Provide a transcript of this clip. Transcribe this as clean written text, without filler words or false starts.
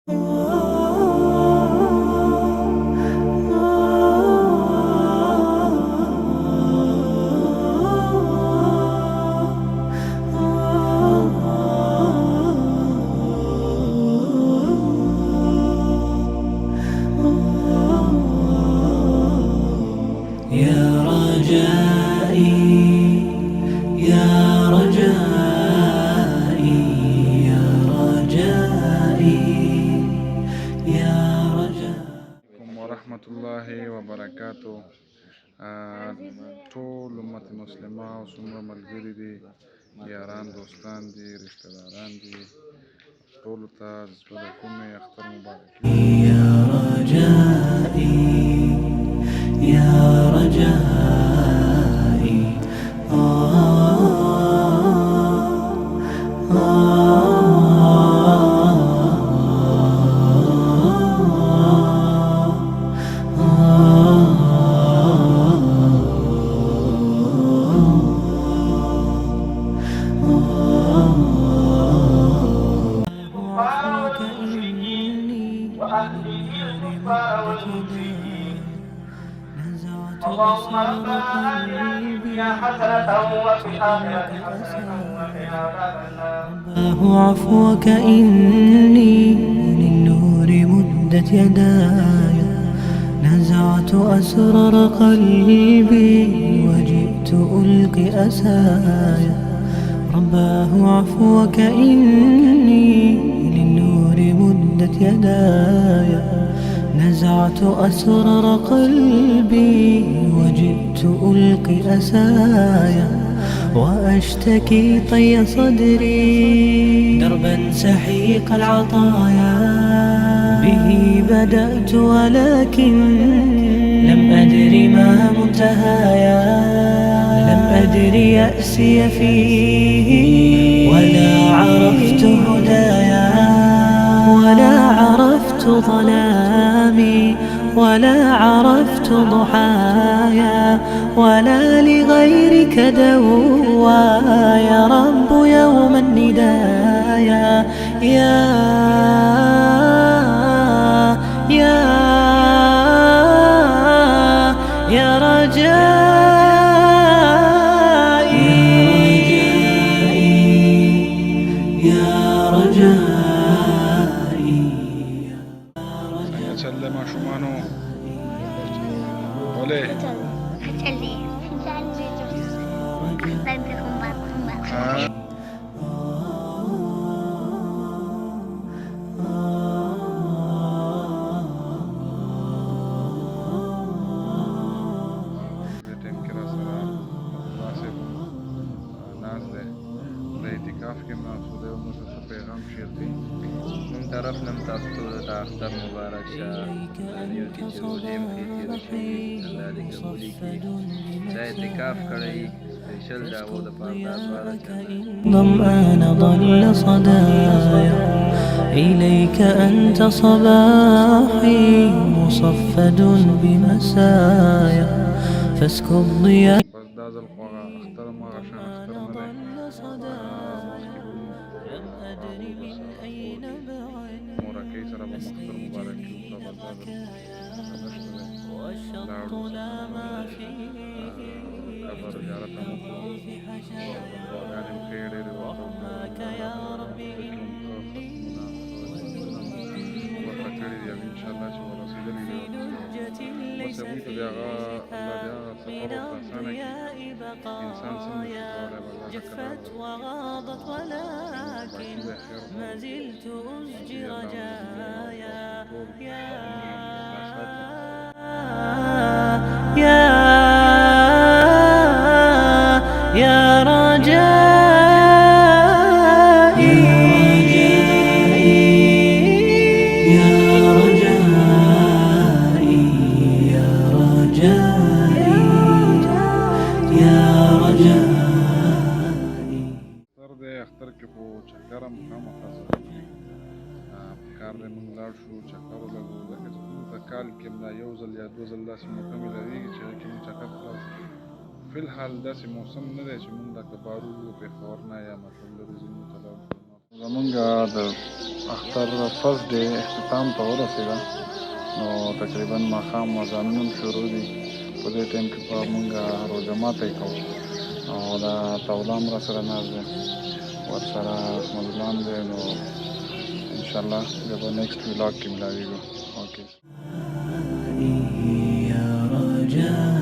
يا رجائي يا رجائي يا رجائي يا رجائي ورحمة الله وبركاته. ټول امت مسلمه او څومره ملګري دي، یاران دوستان دي، رشتہ داران دي، ټولو ته زړه له کومې اختر مبارک. يا رجائي يا رجائي اللهم ربنا آتنا في الدنيا حسنة وفي الآخرة حسنة وقنا عذاب النار. عفوك إني للنور مدت يداي، نزعت أسرار قلبي وجئت ألقي أسايا. رباه عفوك إني للنور مدت يداي، نزعت أسرار قلبي وجئت ألقي أسايا. وأشتكي طي صدري دربا سحيق العطايا، به بدأت ولكن لم أدر ما منتهايا. لم أدر يأسي فيه ولا عرفت هدايا، ولا عرفت ظلامي ولا عرفت ضحايا، ولا لغيرك دوايا. رب يوم الندايا يا يا يا رجائي يا رجائي. څنګه چل دی ماشومانو؟ ولې؟ دې ټیم کې راسره عبدالله صاحب ناست دی، د اعتکاف کې ناست دی او موږ ته څه پیغام شیر کړي. من طرف نم تاسو ته د اختر مبارک شه. دیو کې چې روزې هم ښې تېرې شوي، الله دې قبولې کړي. چا اعتکاف کړی سپیشل د هغو دپاره دا دعا ده چې ظمآن ضل صدايا، إليك أنت صباحي مصفد بمسايا. فاسكب ضياء بس دا ځل خو هغه اختر هم هغه شان اختر نه دی. مخکې به مورکۍ سره به اختر مبارکي وکړه، بس دا ځل نشته دی. لاړو قبر زیارت هم وکړو، دعاګانې مو ښې ډېرې ورته وکړو. ورته کړي دي او انشاءالله چې ورسېدلي دي. بس هغوی ته د هغه الله د هغه سفر ورته اسانه کړي. انسان څه نه شي کولی، بس دا ښه کار دی. باقي به خیر يا يا رجائي يا رجائي يا رجائي يا رجائي. اختر دی، اختر کې خو چکر هم خامخا ضروري دی. پکار دی موږ لاړ شو، چکر ولګو، ځکه چې موږ په کال کې هم دا یو ځل یا دوه ځل داسې موقع میلاویږي چې هغې کې موږ چکر خلاص. فی الحال داسې موسم نه دی چې موږ دا که بار ووځو پېښور نه یا مطلب لرې ځایونو ته لاړ شو. زمونږ د اختر فرست ډے اختتام ته ورسېده، نو تقریبا ماښام اذانونه هم شروع دي. په دې ټایم کې به مونږ روژه ماتی کوو او دا توله هم راسره ناست دی، ورسره احمد الله هم دی. نو انشاءالله بیا به نیکسټ ولاګ کې ملاویږو. اوکې يا رجائي